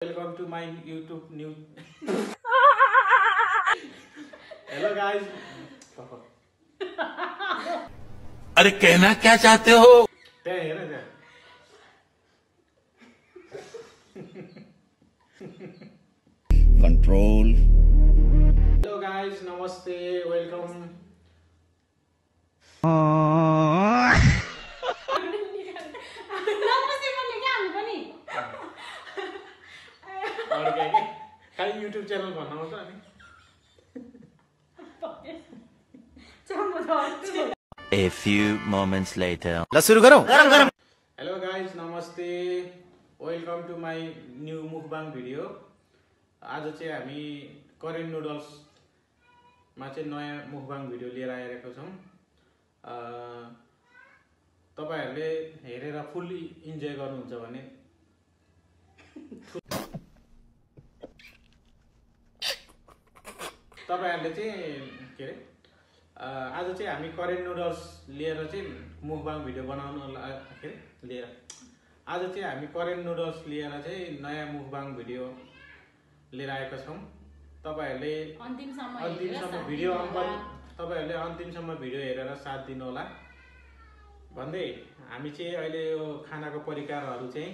Welcome to my YouTube new. Hello guys. अरे कहना क्या चाहते हो? त्यहाँ हेर त्यहाँ. Control. Hello guys, namaste, welcome. अरू के खालि युट्युब च्यानल भन्न मात्र अनि. A few moments later. ल सुरु गरौँ. Hello guys, namaste, welcome to my new mukbang video. आज चाहिँ हामी कोरियन नुडल्स मा चाहिँ नयाँ मुखबाङ भिडियो लिएर आइरहेको छौँ. तपाईहरुले हेरेर फुल्ली इन्जोय गर्नुहुन्छ भने तपाईहरुले चाहिँ के रे आज चाहिँ हामी कोरियन नुडल्स लिएर चाहिँ मुखबाङ भिडियो बनाउनु के लिएर आज चाहिँ हामी कोरियन नुडल्स लिएर चाहिँ नयाँ मुखबाङ भिडियो लिएर आएका छौँ. तपाईहरुले अन्तिमसम्म भिडियो हेरेर साथ दिनु होला भन्दै हामी चाहिँ अहिले यो खानाको परिकारहरू चाहिँ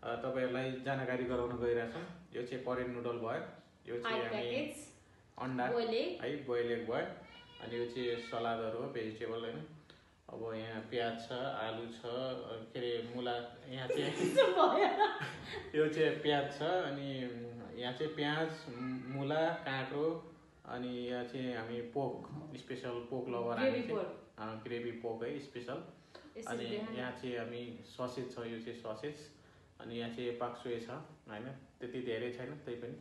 तपाईहरुलाई जानकारी गराउन गइरहेछौँ. यो चाहिँ कोरियन नुडल भयो, यो चाहिँ हामी अन्डा है बोइल एग भयो, अनि यो चाहिँ सलादहरु हो, भेजिटेबल हैन. अब यहाँ प्याज छ, आलु छ, के रे मुला यहाँ चाहिँ यो चाहिँ प्याज छ, अनि यहाँ चाहिँ प्याज, मुला, काँक्रो, अनि यहाँ चाहिँ हामी पोक स्पेशल पोक लभर हामी ग्रेभी पोक है स्पेशल. अनि यहाँ चाहिँ हामी ससेज छ, यो चाहिँ ससेज, अनि यहाँ चाहिँ पाक्सुए छ हैन, त्यति धेरै छैन त्यही पनि.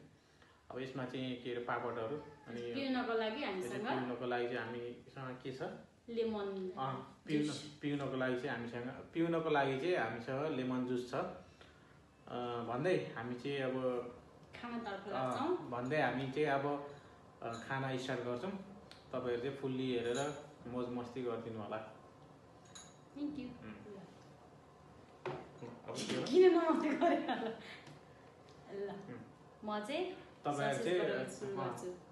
अब यसमा चाहिँ के रे पापडहरु, अनि पिउनको लागि चाहिँ हामीसँग के छ लेमन पिउनको लागि चाहिँ हामीसँग लेमन जुस छ. भन्दै हामी चाहिँ अब खाना स्टार्ट गर्छौं. तपाईहरु चाहिँ फुल्ली हेरेर मौज मस्ती गर्दिनु होला. Thank you. किन नमस्ते गरे ल म चाहिँ तपाईहरु चाहिँ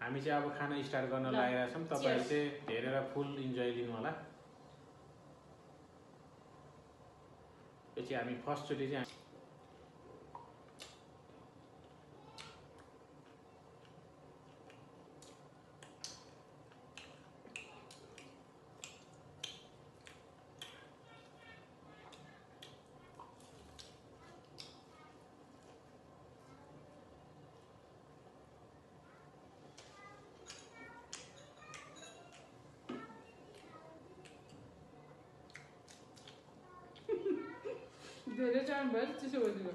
हामी चाहिँ अब खाना स्टार्ट गर्न लागेका छौं. तपाईहरु चाहिँ हेरेर फुल इन्जोय लिनु होला. यो चाहिँ हामी फर्स्ट चोटी चाहिँ धेरै टाइम भयो त्यसो गरिदिनु.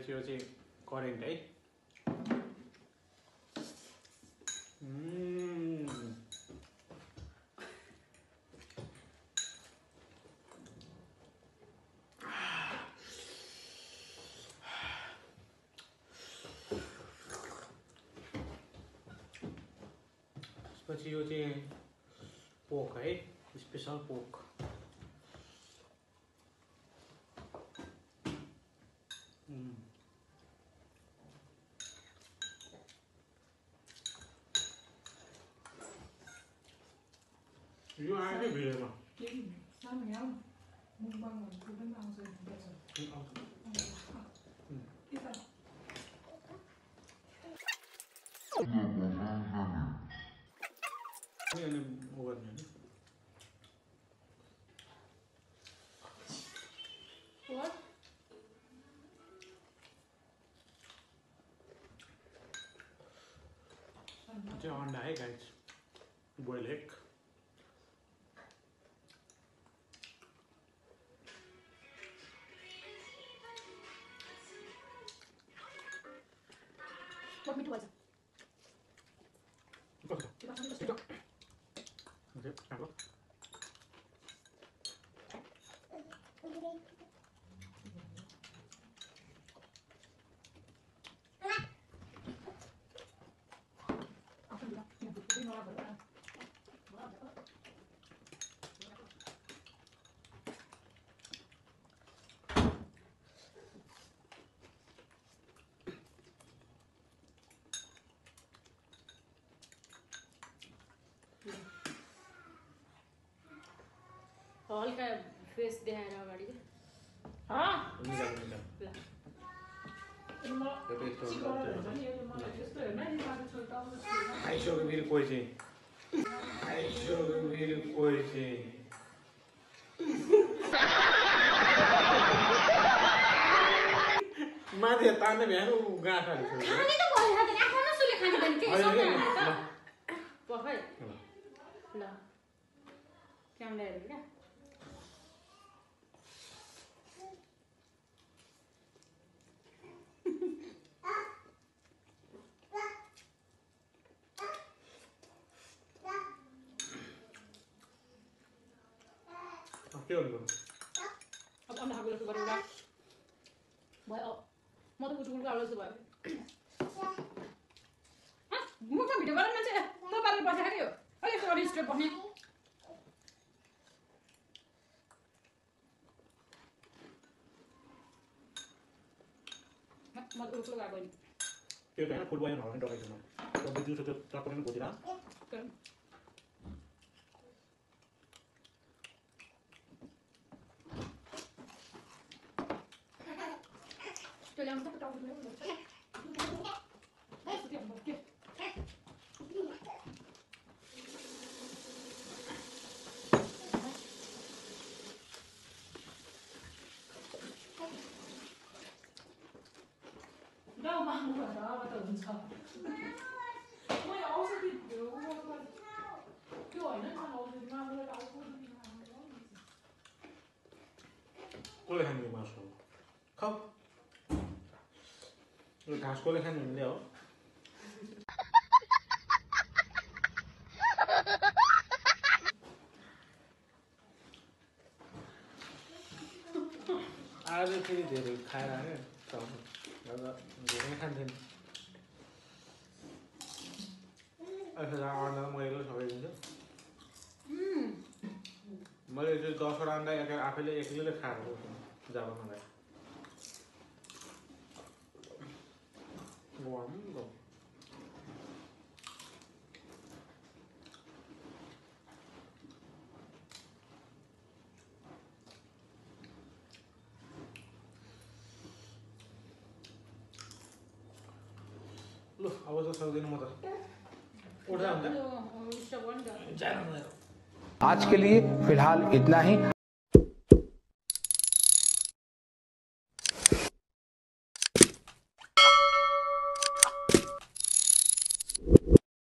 यो चाहिँ करेन्ट है. त्यसपछि यो चाहिँ पोक है, स्पेशल पोक. यो आएकै भिडियोमा चाहिँ अन्डा है गाइस, बोइल एग. मिठो भएछ हल्का फेस देखाएर अगाडि आइसक्यो फेरि कोही चाहिँ माथि तान्ने भ्यानु गाँठा पखै ल क्यामेरा हेरेको क्या के गर्नु अब अन्डा खाएको जस्तो गरेर भयो म त कुटुकुटको आलो जस्तो भयो मुखमा भिडियो गरेर मान्छे त पारेर बसेको नि हो अहिले यस्तो अरू स्ट्रेट बस्ने म त उठ्लो गएको नि त्यो त फुटबल हल्ने डराइछ म त्यो दिउँसो त्यो चक्कर पनि खोजिरा त्यसले आउँछ टाउको गाउँमा आउनुभन्दा अब त हुन्छ मैले औषधि त्यो होइन नि औषधिमा कसले खाने यो मासु खाऊ यो घाँस कसले खाने हुने हो आज फेरि धेरै खाएर आयो धेरै खान्थेँ अहिले अन्डा मैले सबै दिन्छु मैले चाहिँ 10वटा अन्डा आफैले एक्लैले खाएर जाबो मलाई ल अब त सक्दैन म त उठ्दा हुन्छ स्टप गर्नु त जानु आज के लिए फिलहाल इतना ही।